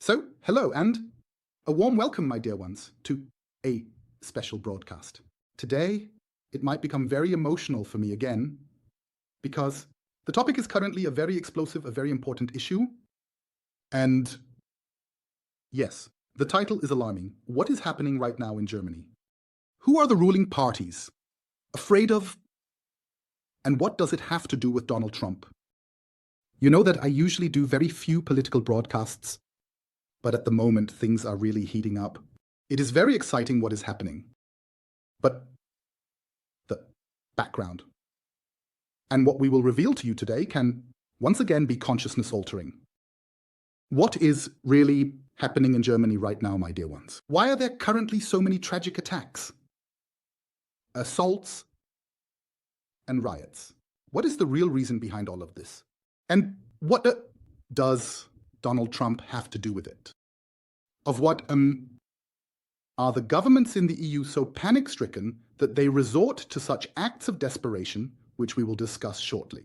So, hello and a warm welcome, my dear ones, to a special broadcast. Today, it might become very emotional for me again, because the topic is currently a very explosive, a very important issue. And yes, the title is alarming. What is happening right now in Germany? Who are the ruling parties afraid of? And what does it have to do with Donald Trump? You know that I usually do very few political broadcasts, but at the moment things are really heating up. It is very exciting what is happening. But the background and what we will reveal to you today can once again be consciousness altering. What is really happening in Germany right now, my dear ones? Why are there currently so many tragic attacks, assaults, and riots? What is the real reason behind all of this? And what does Donald Trump have to do with it? Of what are the governments in the EU so panic-stricken that they resort to such acts of desperation, which we will discuss shortly?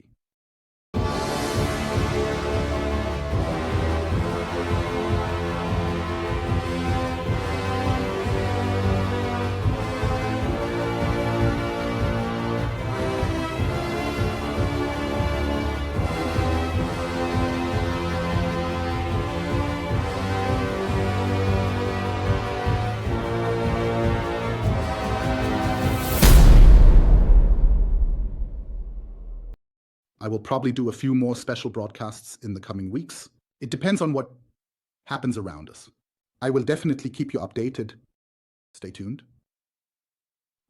I will probably do a few more special broadcasts in the coming weeks. It depends on what happens around us. I will definitely keep you updated. Stay tuned.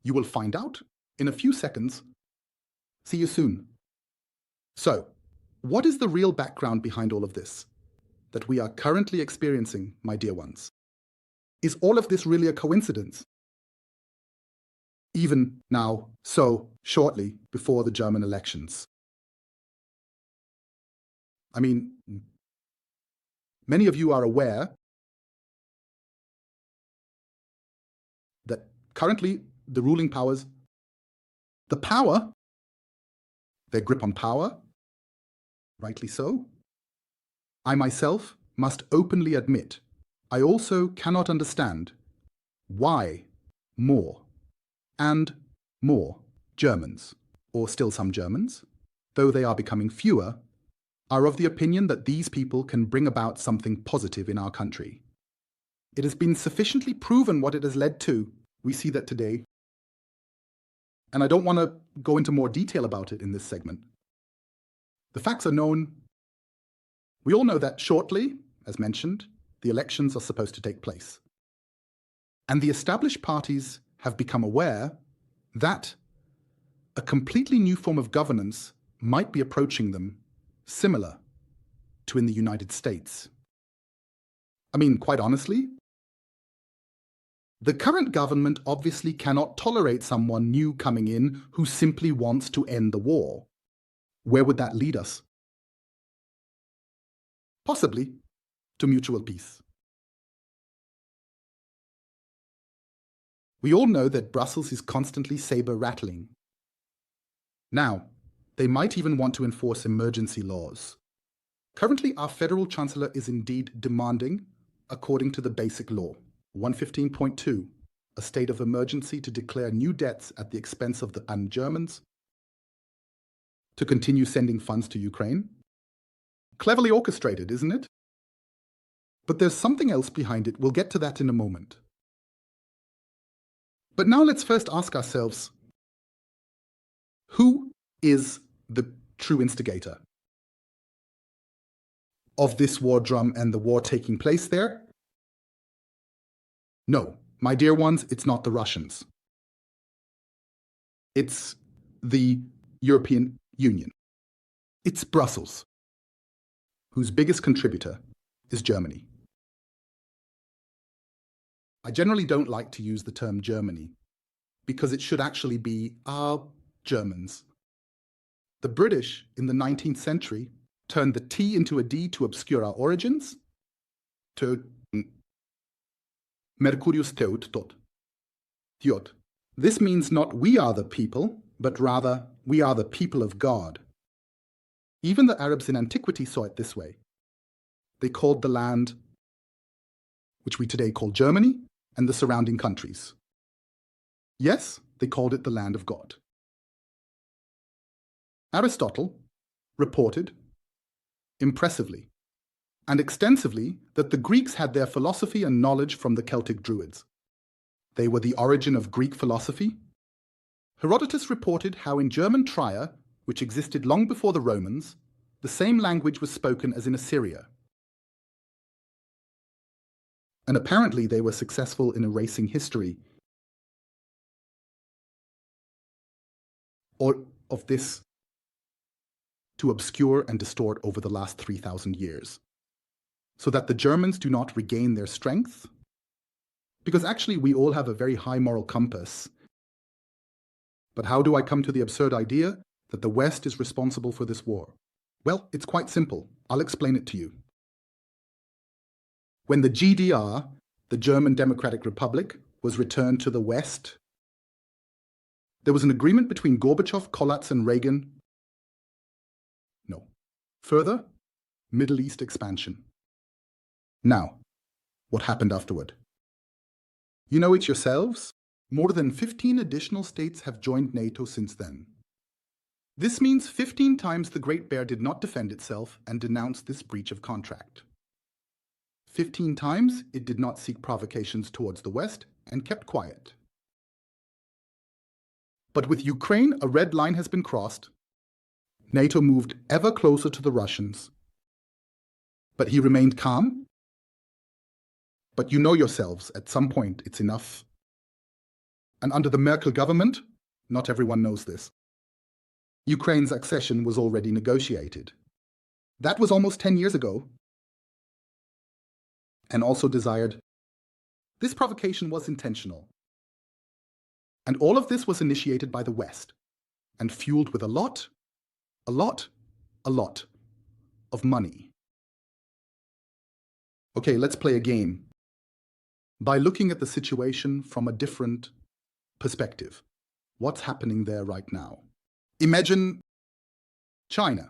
You will find out in a few seconds. See you soon. So, what is the real background behind all of this that we are currently experiencing, my dear ones? Is all of this really a coincidence? Even now, so shortly before the German elections. I mean, many of you are aware that currently the ruling powers, their grip on power, rightly so. I myself must openly admit, I also cannot understand why more and more Germans, or still some Germans, though they are becoming fewer, are of the opinion that these people can bring about something positive in our country. It has been sufficiently proven what it has led to. We see that today. And I don't want to go into more detail about it in this segment. The facts are known. We all know that shortly, as mentioned, the elections are supposed to take place. And the established parties have become aware that a completely new form of governance might be approaching them, similar to in the United States. I mean, quite honestly, the current government obviously cannot tolerate someone new coming in who simply wants to end the war. Where would that lead us? Possibly to mutual peace. We all know that Brussels is constantly saber-rattling. Now, they might even want to enforce emergency laws. Currently, our federal chancellor is indeed demanding, according to the basic law, 115.2, a state of emergency to declare new debts at the expense of the Germans, to continue sending funds to Ukraine. Cleverly orchestrated, isn't it? But there's something else behind it. We'll get to that in a moment. But now let's first ask ourselves, who is the true instigator of this war drum and the war taking place there? No, my dear ones, it's not the Russians. It's the European Union. It's Brussels, whose biggest contributor is Germany. I generally don't like to use the term Germany because it should actually be our Germans. The British in the 19th century turned the T into a D to obscure our origins, to Mercurius Theot. This means not we are the people, but rather we are the people of God. Even the Arabs in antiquity saw it this way. They called the land which we today call Germany, and the surrounding countries. Yes, they called it the land of God. Aristotle reported impressively and extensively that the Greeks had their philosophy and knowledge from the Celtic Druids. They were the origin of Greek philosophy. Herodotus reported how in German Trier, which existed long before the Romans, the same language was spoken as in Assyria. And apparently they were successful in erasing history or of this to obscure and distort over the last 3,000 years, so that the Germans do not regain their strength. Because actually we all have a very high moral compass. But how do I come to the absurd idea that the West is responsible for this war? Well, it's quite simple. I'll explain it to you. When the GDR, the German Democratic Republic, was returned to the West, there was an agreement between Gorbachev, Kolatz, and Reagan. No. Further, Middle East expansion. Now, what happened afterward? You know it yourselves. More than 15 additional states have joined NATO since then. This means 15 times the Great Bear did not defend itself and denounce this breach of contract. 15 times it did not seek provocations towards the West and kept quiet. But with Ukraine, a red line has been crossed. NATO moved ever closer to the Russians. But he remained calm. But you know yourselves, at some point it's enough. And under the Merkel government, not everyone knows this, Ukraine's accession was already negotiated. That was almost 10 years ago. And also desired. This provocation was intentional. And all of this was initiated by the West and fueled with a lot of money. Okay, let's play a game. By looking at the situation from a different perspective. What's happening there right now? Imagine China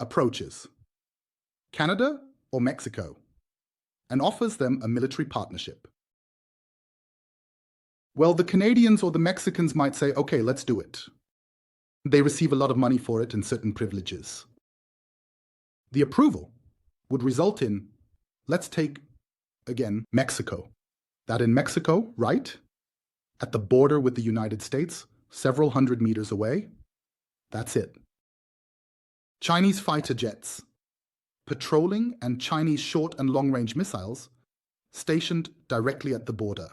approaches Canada or Mexico and offers them a military partnership. Well, the Canadians or the Mexicans might say, okay, let's do it. They receive a lot of money for it and certain privileges. The approval would result in, let's take, again, Mexico. That in Mexico, right, at the border with the United States, several hundred meters away, that's it. Chinese fighter jets, patrolling, and Chinese short and long-range missiles stationed directly at the border.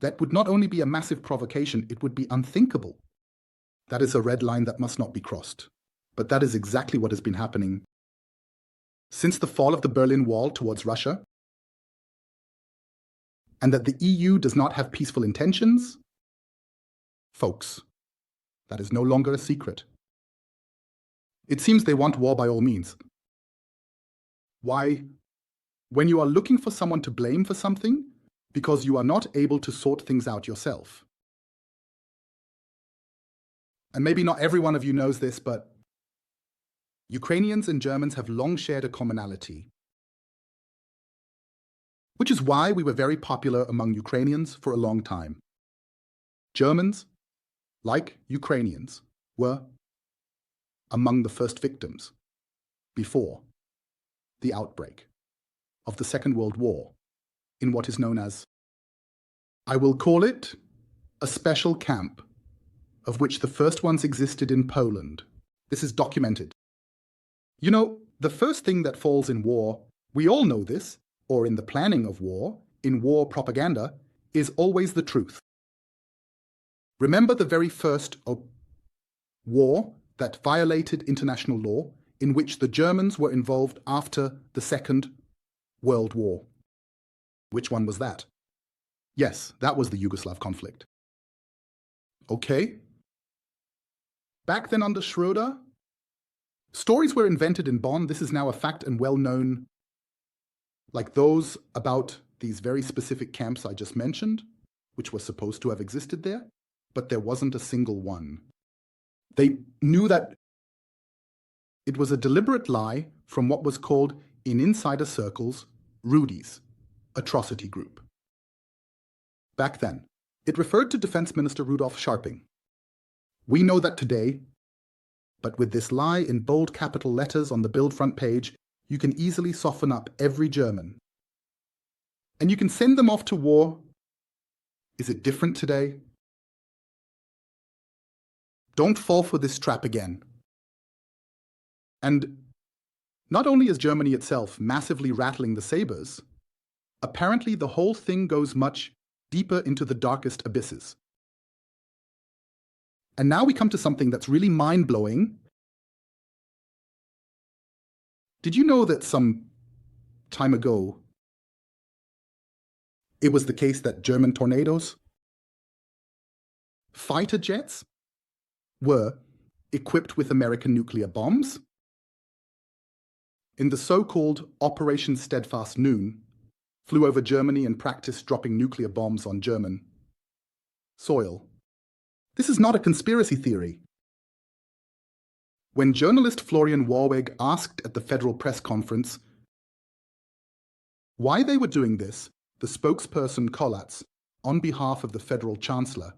That would not only be a massive provocation, it would be unthinkable. That is a red line that must not be crossed. But that is exactly what has been happening since the fall of the Berlin Wall towards Russia. And that the EU does not have peaceful intentions? Folks, that is no longer a secret. It seems they want war by all means. Why? When you are looking for someone to blame for something, because you are not able to sort things out yourself. And maybe not every one of you knows this, but Ukrainians and Germans have long shared a commonality, which is why we were very popular among Ukrainians for a long time. Germans, like Ukrainians, were among the first victims before the outbreak of the Second World War in what is known as, I will call it, a special camp, of which the first ones existed in Poland. This is documented. You know, the first thing that falls in war, we all know this, or in the planning of war, in war propaganda, is always the truth. Remember the very first war that violated international law, in which the Germans were involved after the Second World War. Which one was that? Yes, that was the Yugoslav conflict. Okay. Back then under Schröder, stories were invented in Bonn. This is now a fact and well known, like those about these very specific camps I just mentioned, which were supposed to have existed there, but there wasn't a single one. They knew that it was a deliberate lie from what was called, in insider circles, Rudies. atrocity group. Back then, it referred to Defense Minister Rudolf Scharping. We know that today, but with this lie in bold capital letters on the Bild front page, you can easily soften up every German. And you can send them off to war. Is it different today? Don't fall for this trap again. And not only is Germany itself massively rattling the sabers, apparently the whole thing goes much deeper into the darkest abysses. And now we come to something that's really mind-blowing. Did you know that some time ago, it was the case that German tornadoes, fighter jets, were equipped with American nuclear bombs? In the so-called Operation Steadfast Noon, flew over Germany and practiced dropping nuclear bombs on German soil. This is not a conspiracy theory. When journalist Florian Warweg asked at the Federal Press Conference why they were doing this, the spokesperson Kollatz, on behalf of the Federal Chancellor,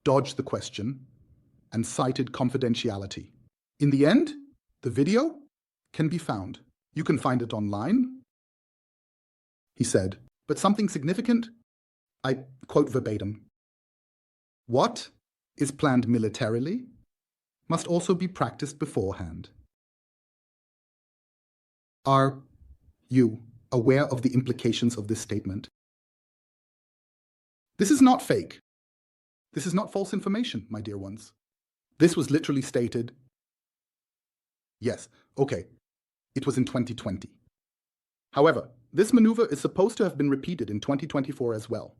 dodged the question and cited confidentiality. In the end, the video can be found. You can find it online. He said, but something significant? I quote verbatim. What is planned militarily must also be practiced beforehand. Are you aware of the implications of this statement? This is not fake. This is not false information, my dear ones. This was literally stated. Yes, okay, it was in 2020. However, this maneuver is supposed to have been repeated in 2024 as well.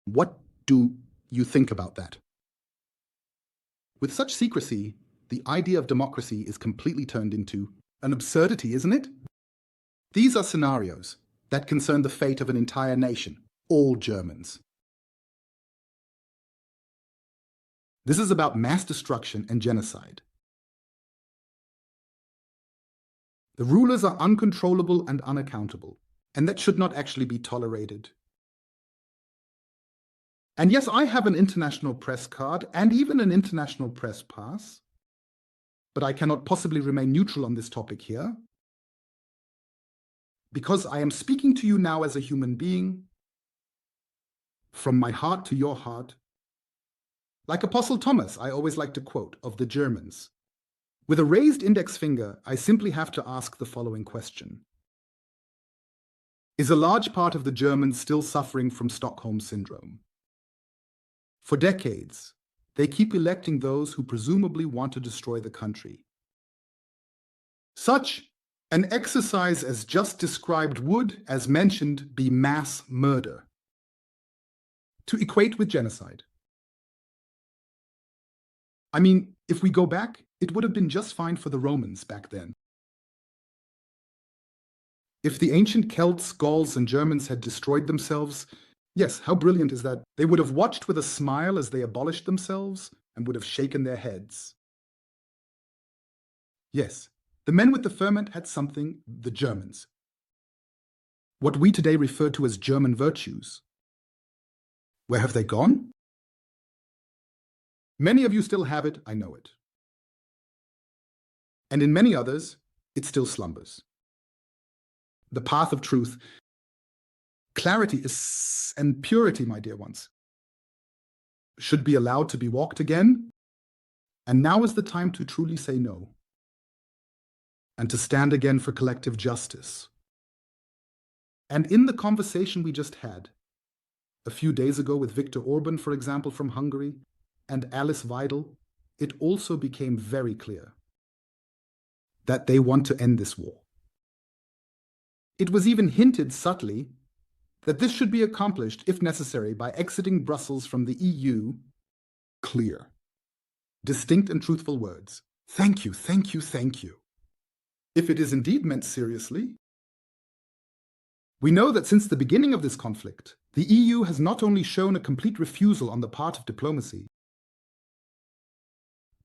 What do you think about that? With such secrecy, the idea of democracy is completely turned into an absurdity, isn't it? These are scenarios that concern the fate of an entire nation, all Germans. This is about mass destruction and genocide. The rulers are uncontrollable and unaccountable, and that should not actually be tolerated. And yes, I have an international press card and even an international press pass, but I cannot possibly remain neutral on this topic here, because I am speaking to you now as a human being, from my heart to your heart. Like Apostle Thomas, I always like to quote, of the Germans. With a raised index finger, I simply have to ask the following question. Is a large part of the Germans still suffering from Stockholm Syndrome? For decades, they keep electing those who presumably want to destroy the country. Such an exercise as just described would, as mentioned, be mass murder, to equate with genocide. I mean, if we go back, it would have been just fine for the Romans back then. If the ancient Celts, Gauls, and Germans had destroyed themselves, yes, how brilliant is that? They would have watched with a smile as they abolished themselves and would have shaken their heads. Yes, the men with the ferment had something, the Germans. What we today refer to as German virtues. Where have they gone? Many of you still have it, I know it. And in many others, it still slumbers. The path of truth, clarity and purity, my dear ones, should be allowed to be walked again. And now is the time to truly say no, and to stand again for collective justice. And in the conversation we just had, a few days ago with Viktor Orban, for example, from Hungary, and Alice Weidel, it also became very clear that they want to end this war. It was even hinted subtly that this should be accomplished, if necessary, by exiting Brussels from the EU. Clear, distinct and truthful words. Thank you, thank you, thank you. If it is indeed meant seriously, we know that since the beginning of this conflict, the EU has not only shown a complete refusal on the part of diplomacy,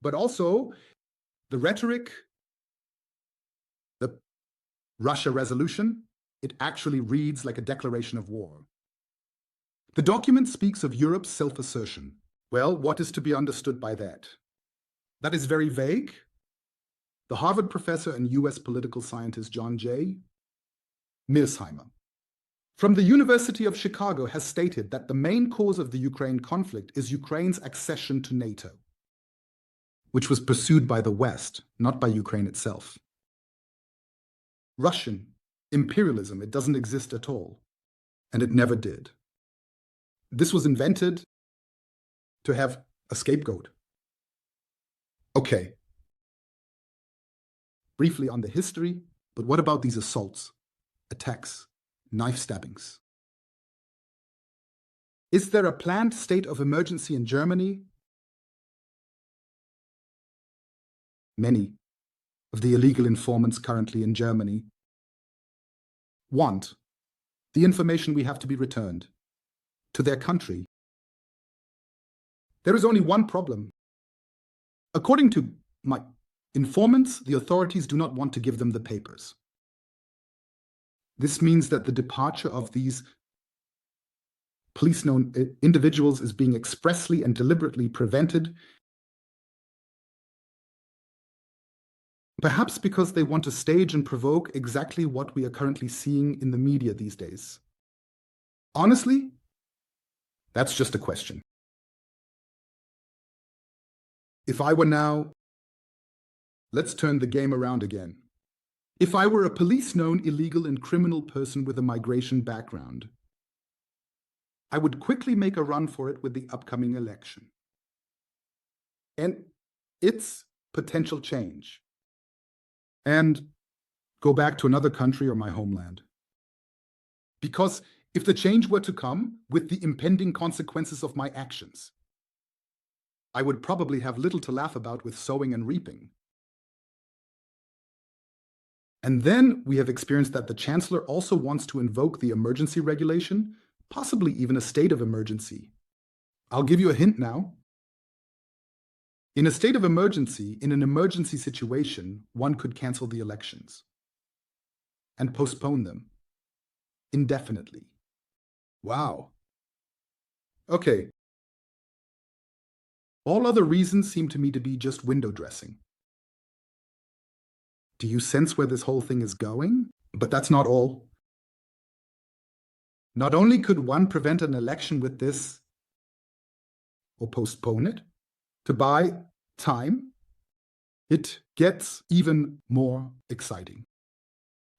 but also the rhetoric, the Russia resolution, It actually reads like a declaration of war. The document speaks of Europe's self-assertion. Well, what is to be understood by that? That is very vague. The Harvard professor and US political scientist John J. Mearsheimer from the University of Chicago has stated that the main cause of the Ukraine conflict is Ukraine's accession to NATO, which was pursued by the West, not by Ukraine itself. Russian imperialism, it doesn't exist at all, and it never did. This was invented to have a scapegoat. Okay. Briefly on the history, but what about these assaults, attacks, knife stabbings? Is there a planned state of emergency in Germany? Many of the illegal informants currently in Germany want the information we have to be returned to their country. There is only one problem. According to my informants, the authorities do not want to give them the papers. This means that the departure of these police-known individuals is being expressly and deliberately prevented, perhaps because they want to stage and provoke exactly what we are currently seeing in the media these days. Honestly, that's just a question. If I were now, let's turn the game around again. If I were a police-known illegal and criminal person with a migration background, I would quickly make a run for it with the upcoming election and its potential change, and go back to another country or my homeland. Because if the change were to come with the impending consequences of my actions, I would probably have little to laugh about with sowing and reaping. And then we have experienced that the Chancellor also wants to invoke the emergency regulation, possibly even a state of emergency. I'll give you a hint now. In a state of emergency, in an emergency situation, one could cancel the elections and postpone them indefinitely. Wow. Okay. All other reasons seem to me to be just window dressing. Do you sense where this whole thing is going? But that's not all. Not only could one prevent an election with this, or postpone it, to buy time, it gets even more exciting.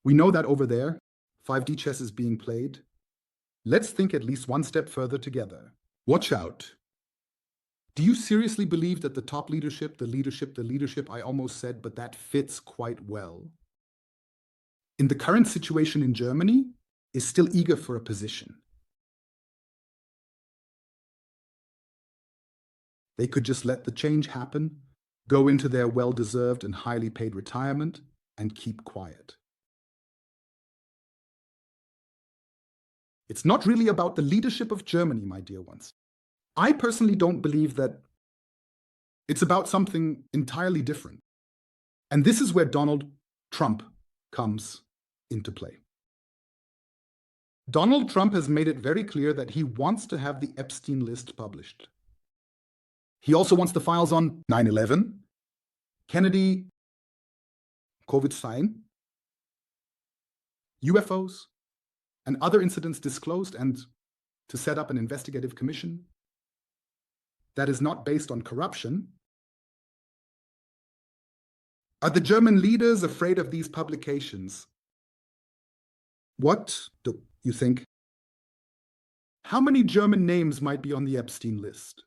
We know that over there, 5D chess is being played. Let's think at least one step further together. Watch out. Do you seriously believe that the top leadership, the leadership, I almost said, but that fits quite well, in the current situation in Germany, is still eager for a position? They could just let the change happen, go into their well-deserved and highly paid retirement, and keep quiet. It's not really about the leadership of Germany, my dear ones. I personally don't believe that. It's about something entirely different. And this is where Donald Trump comes into play. Donald Trump has made it very clear that he wants to have the Epstein list published. He also wants the files on 9/11, Kennedy, COVID-19, UFOs, and other incidents disclosed, and to set up an investigative commission that is not based on corruption. Are the German leaders afraid of these publications? What do you think? How many German names might be on the Epstein list?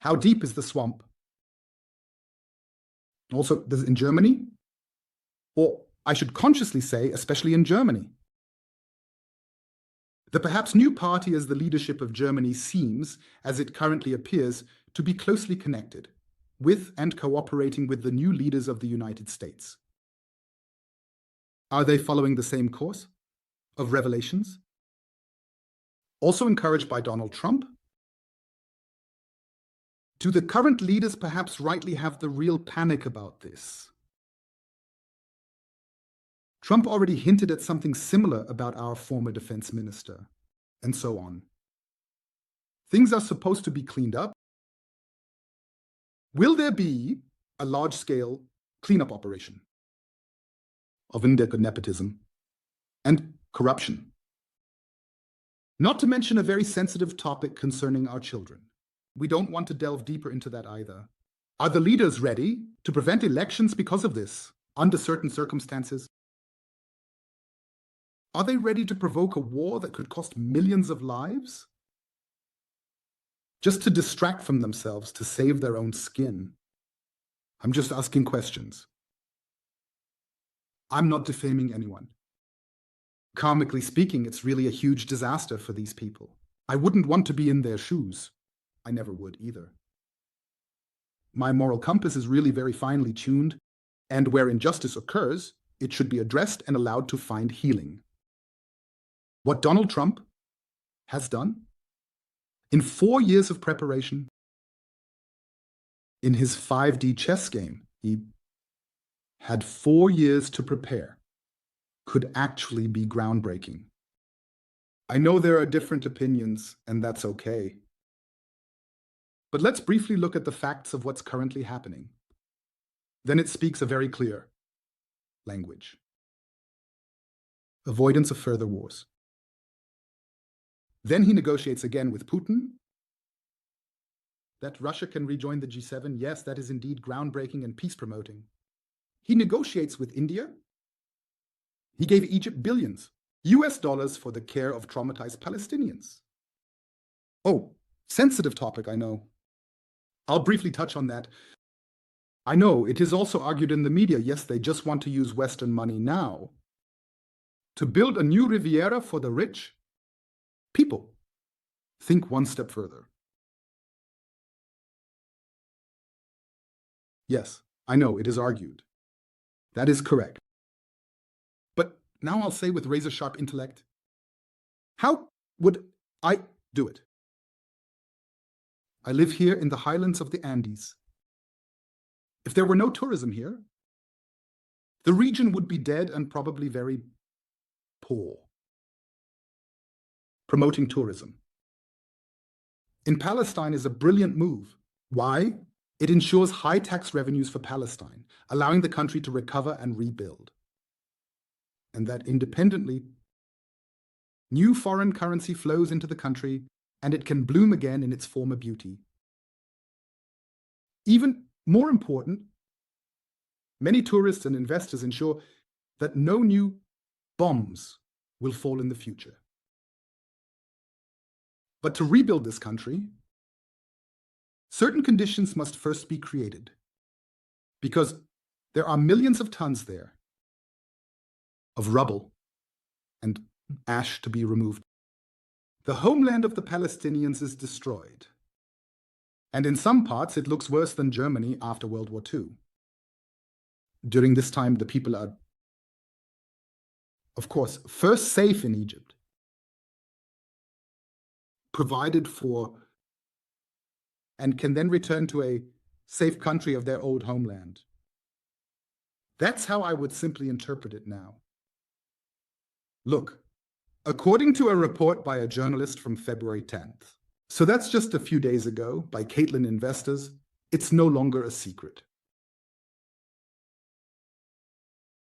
How deep is the swamp? Also, in Germany? Or I should consciously say, especially in Germany. The perhaps new party as the leadership of Germany seems, as it currently appears, to be closely connected with and cooperating with the new leaders of the United States. Are they following the same course of revelations? Also encouraged by Donald Trump? Do the current leaders perhaps rightly have the real panic about this? Trump already hinted at something similar about our former defense minister, and so on. Things are supposed to be cleaned up. Will there be a large-scale cleanup operation of nepotism and corruption? Not to mention a very sensitive topic concerning our children. We don't want to delve deeper into that either. Are the leaders ready to prevent elections because of this, under certain circumstances? Are they ready to provoke a war that could cost millions of lives? Just to distract from themselves, to save their own skin? I'm just asking questions. I'm not defaming anyone. Karmically speaking, it's really a huge disaster for these people. I wouldn't want to be in their shoes. I never would either. My moral compass is really very finely tuned, and where injustice occurs, it should be addressed and allowed to find healing. What Donald Trump has done in 4 years of preparation, in his 5D chess game, he had 4 years to prepare, could actually be groundbreaking. I know there are different opinions, and that's okay. But let's briefly look at the facts of what's currently happening. Then it speaks a very clear language. Avoidance of further wars. Then he negotiates again with Putin that Russia can rejoin the G7. Yes, that is indeed groundbreaking and peace-promoting. He negotiates with India. He gave Egypt billions US dollars for the care of traumatized Palestinians. Oh, sensitive topic, I know. I'll briefly touch on that. I know it is also argued in the media, yes, they just want to use Western money now to build a new Riviera for the rich. People, think one step further. Yes, I know it is argued. That is correct. But now I'll say with razor-sharp intellect, how would I do it? I live here in the highlands of the Andes. If there were no tourism here, the region would be dead and probably very poor. Promoting tourism in Palestine is a brilliant move. Why? It ensures high tax revenues for Palestine, allowing the country to recover and rebuild. And that independently, new foreign currency flows into the country and it can bloom again in its former beauty. Even more important, many tourists and investors ensure that no new bombs will fall in the future. But to rebuild this country, certain conditions must first be created, because there are millions of tons there of rubble and ash to be removed. The homeland of the Palestinians is destroyed, and in some parts it looks worse than Germany after World War II. During this time, the people are, of course, first safe in Egypt, provided for, and can then return to a safe country of their old homeland. That's how I would simply interpret it now. Look, according to a report by a journalist from February 10th, so that's just a few days ago, by Caitlin Investors, it's no longer a secret.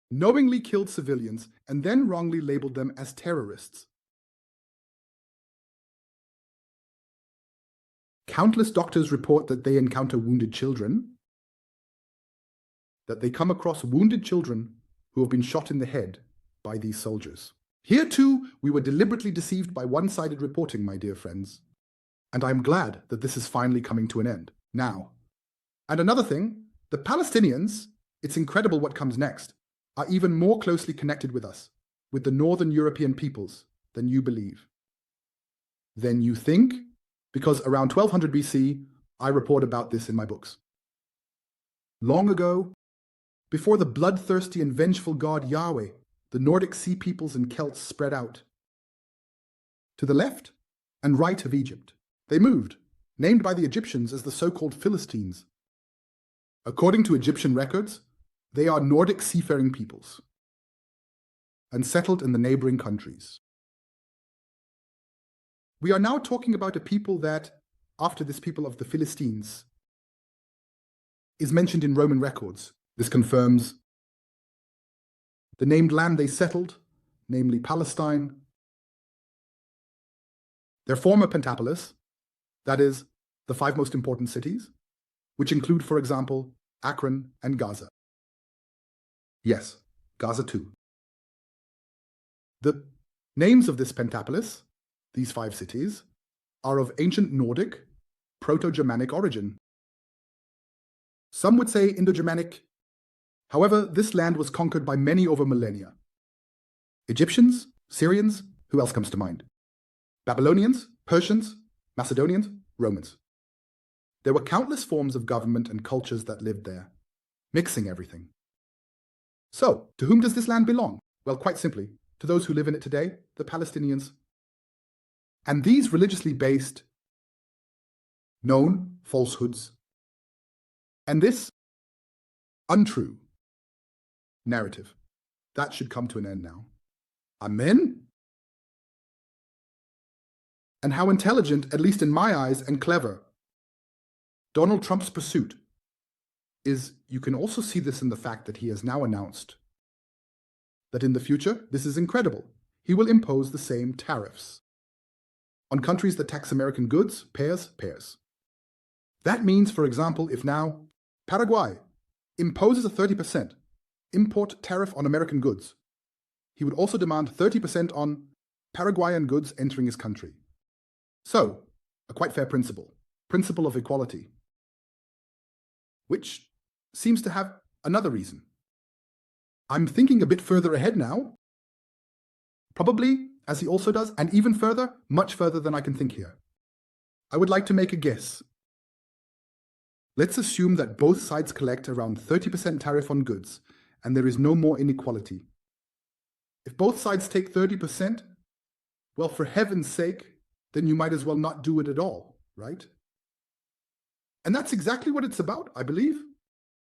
Knowingly killed civilians and then wrongly labeled them as terrorists. Countless doctors report that they encounter wounded children, that they come across wounded children who have been shot in the head by these soldiers. Here too, we were deliberately deceived by one-sided reporting, my dear friends. And I'm glad that this is finally coming to an end, now. And another thing, the Palestinians, it's incredible what comes next, are even more closely connected with us, with the Northern European peoples, than you believe. Than you think, because around 1200 BC, I report about this in my books. Long ago, before the bloodthirsty and vengeful god Yahweh, the Nordic Sea peoples and Celts spread out. To the left and right of Egypt, they moved, named by the Egyptians as the so-called Philistines. According to Egyptian records, they are Nordic seafaring peoples. and settled in the neighboring countries. We are now talking about a people that, after this people of the Philistines, is mentioned in Roman records. This confirms the named land they settled, namely Palestine, their former Pentapolis, that is, the 5 most important cities, which include, for example, Akron and Gaza. Yes, Gaza too. The names of this Pentapolis, these 5 cities, are of ancient Nordic, Proto-Germanic origin. Some would say Indo-Germanic. However, this land was conquered by many over millennia. Egyptians, Syrians, who else comes to mind? Babylonians, Persians, Macedonians, Romans. There were countless forms of government and cultures that lived there, mixing everything. So, to whom does this land belong? Well, quite simply, to those who live in it today, the Palestinians. And these religiously based, known falsehoods, and this untrue narrative, that should come to an end now. Amen? And how intelligent, at least in my eyes, and clever Donald Trump's pursuit is. You can also see this in the fact that he has now announced that in the future, this is incredible, he will impose the same tariffs on countries that tax American goods, pairs. That means, for example, if now Paraguay imposes a 30% import tariff on American goods, he would also demand 30% on Paraguayan goods entering his country. So, a quite fair principle of equality, which seems to have another reason. I'm thinking a bit further ahead now, probably, as he also does, and even further, much further than I can think here. I would like to make a guess. Let's assume that both sides collect around 30% tariff on goods, and there is no more inequality. If both sides take 30%, well, for heaven's sake, then you might as well not do it at all, right? And that's exactly what it's about, I believe.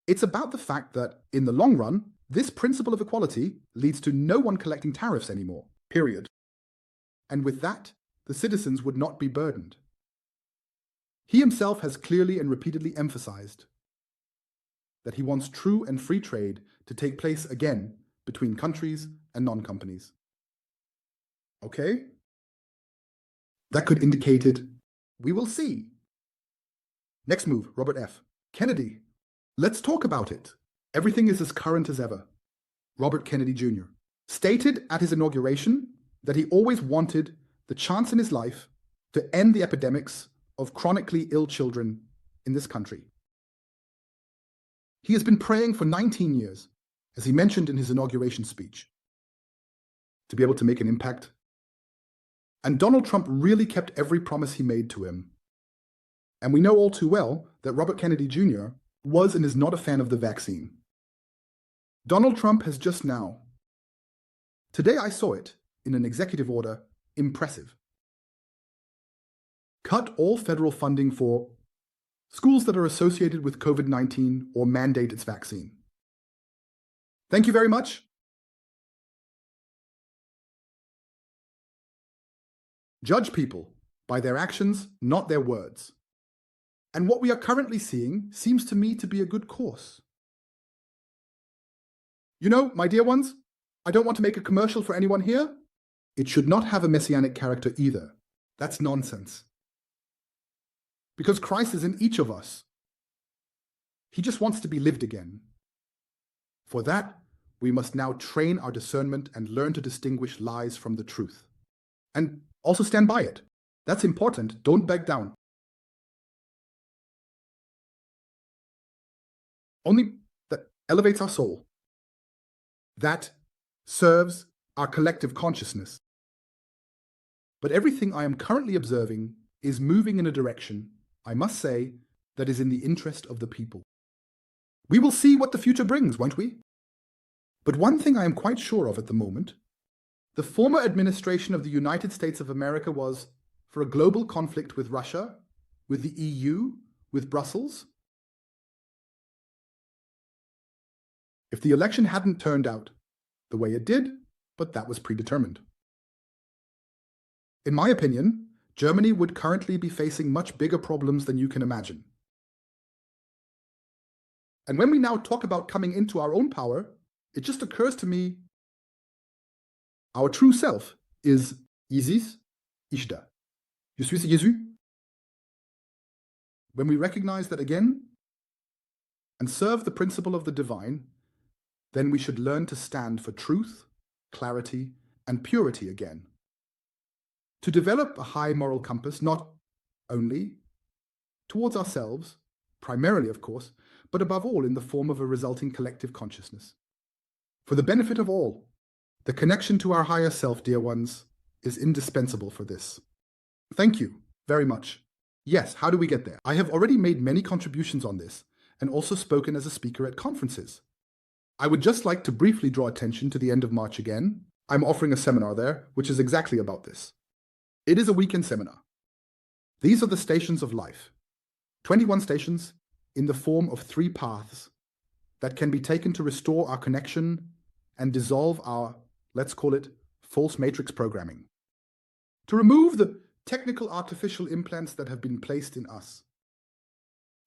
It's about the fact that, in the long run, this principle of equality leads to no one collecting tariffs anymore, period. And with that, the citizens would not be burdened. He himself has clearly and repeatedly emphasized that he wants true and free trade to take place again between countries and non-companies. Okay? That could indicate it. We will see. Next move, Robert F. Kennedy. Let's talk about it. Everything is as current as ever. Robert Kennedy Jr. stated at his inauguration that he always wanted the chance in his life to end the epidemics of chronically ill children in this country. He has been praying for 19 years, as he mentioned in his inauguration speech, to be able to make an impact. And Donald Trump really kept every promise he made to him. And we know all too well that Robert Kennedy Jr. was and is not a fan of the vaccine. Donald Trump has just now, today I saw it in an executive order, impressive, cut all federal funding for schools that are associated with COVID-19 or mandate its vaccine. Thank you very much. Judge people by their actions, not their words. And what we are currently seeing seems to me to be a good course. You know, my dear ones, I don't want to make a commercial for anyone here. It should not have a messianic character either. That's nonsense. Because Christ is in each of us. He just wants to be lived again. For that, we must now train our discernment and learn to distinguish lies from the truth. And also stand by it. That's important. Don't back down. Only that elevates our soul. That serves our collective consciousness. But everything I am currently observing is moving in a direction, I must say, that is in the interest of the people. We will see what the future brings, won't we? But one thing I am quite sure of at the moment, the former administration of the United States of America was for a global conflict with Russia, with the EU, with Brussels. If the election hadn't turned out the way it did, but that was predetermined. In my opinion, Germany would currently be facing much bigger problems than you can imagine. And when we now talk about coming into our own power, it just occurs to me our true self is Isis, Ishtar. Je suis Jésus. When we recognize that again and serve the principle of the divine, then we should learn to stand for truth, clarity, and purity again. To develop a high moral compass, not only towards ourselves, primarily of course, but above all in the form of a resulting collective consciousness. For the benefit of all, the connection to our higher self, dear ones, is indispensable for this. Thank you very much. Yes, how do we get there? I have already made many contributions on this and also spoken as a speaker at conferences. I would just like to briefly draw attention to the end of March again. I'm offering a seminar there, which is exactly about this. It is a weekend seminar. These are the stations of life. 21 stations in the form of 3 paths that can be taken to restore our connection and dissolve our, let's call it, false matrix programming. To remove the technical artificial implants that have been placed in us.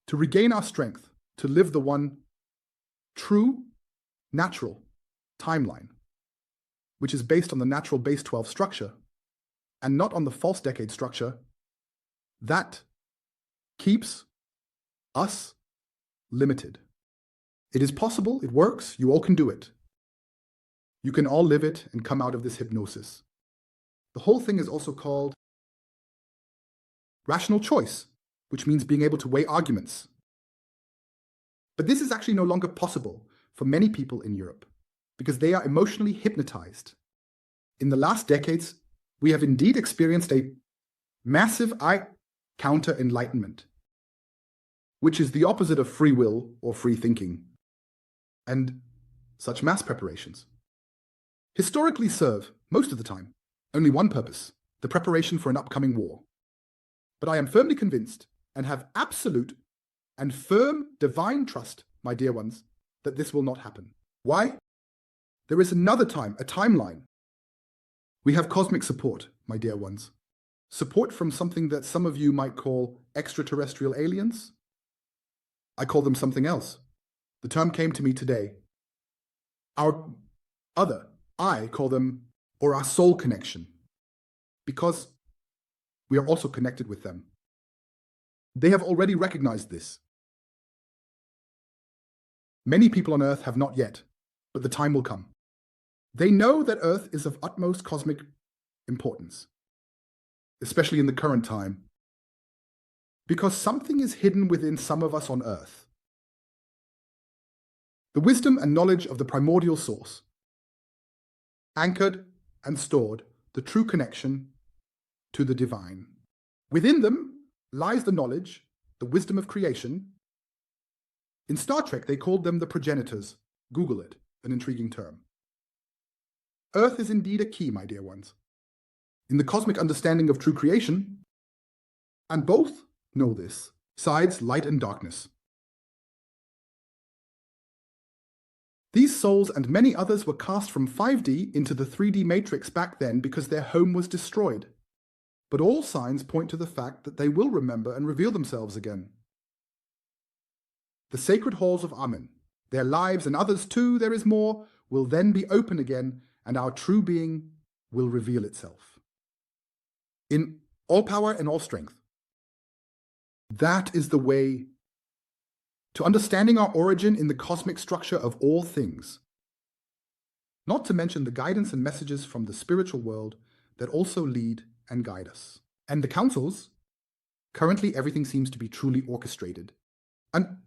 To regain our strength, to live the one true, natural timeline, which is based on the natural base 12 structure and not on the false decade structure that keeps us limited. It is possible, it works, you all can do it. You can all live it and come out of this hypnosis. The whole thing is also called rational choice, which means being able to weigh arguments. But this is actually no longer possible for many people in Europe because they are emotionally hypnotized. In the last decades, we have indeed experienced a massive counter-enlightenment, which is the opposite of free will or free thinking, and such mass preparations historically serve, most of the time, only one purpose: the preparation for an upcoming war. But I am firmly convinced and have absolute and firm divine trust, my dear ones, that this will not happen. Why? There is another time, a timeline. We have cosmic support, my dear ones. Support from something that some of you might call extraterrestrial aliens. I call them something else. The term came to me today. I call them, or our soul connection, because we are also connected with them. They have already recognized this. Many people on Earth have not yet, but the time will come. They know that Earth is of utmost cosmic importance, especially in the current time, because something is hidden within some of us on Earth. The wisdom and knowledge of the primordial source, anchored and stored the true connection to the divine. Within them lies the knowledge, the wisdom of creation. In Star Trek, they called them the progenitors. Google it, an intriguing term. Earth is indeed a key, my dear ones, in the cosmic understanding of true creation, and both know this, sides light and darkness. These souls and many others were cast from 5D into the 3D matrix back then because their home was destroyed. But all signs point to the fact that they will remember and reveal themselves again. The sacred halls of Amen, their lives and others too, there is more, will then be open again, and our true being will reveal itself. In all power and all strength. That is the way to understanding our origin in the cosmic structure of all things. Not to mention the guidance and messages from the spiritual world that also lead and guide us. And the councils, currently everything seems to be truly orchestrated. And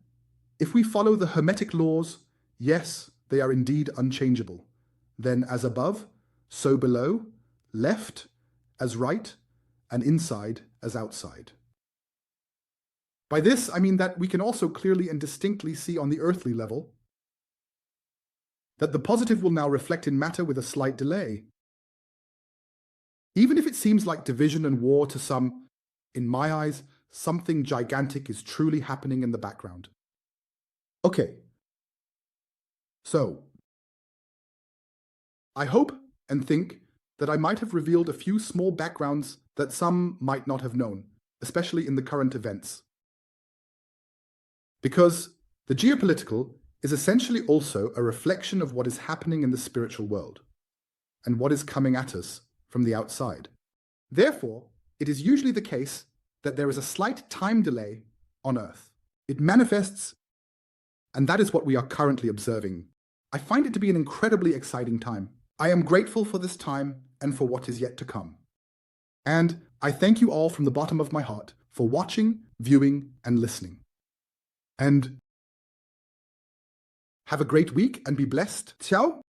if we follow the Hermetic laws, yes, they are indeed unchangeable. Then as above, so below, left as right, and inside as outside. By this, I mean that we can also clearly and distinctly see on the earthly level that the positive will now reflect in matter with a slight delay. Even if it seems like division and war to some, in my eyes, something gigantic is truly happening in the background. Okay, so I hope and think that I might have revealed a few small backgrounds that some might not have known, especially in the current events. Because the geopolitical is essentially also a reflection of what is happening in the spiritual world and what is coming at us from the outside. Therefore, it is usually the case that there is a slight time delay on Earth. It manifests, and that is what we are currently observing. I find it to be an incredibly exciting time. I am grateful for this time and for what is yet to come. And I thank you all from the bottom of my heart for watching, viewing, and listening. And have a great week and be blessed. Ciao.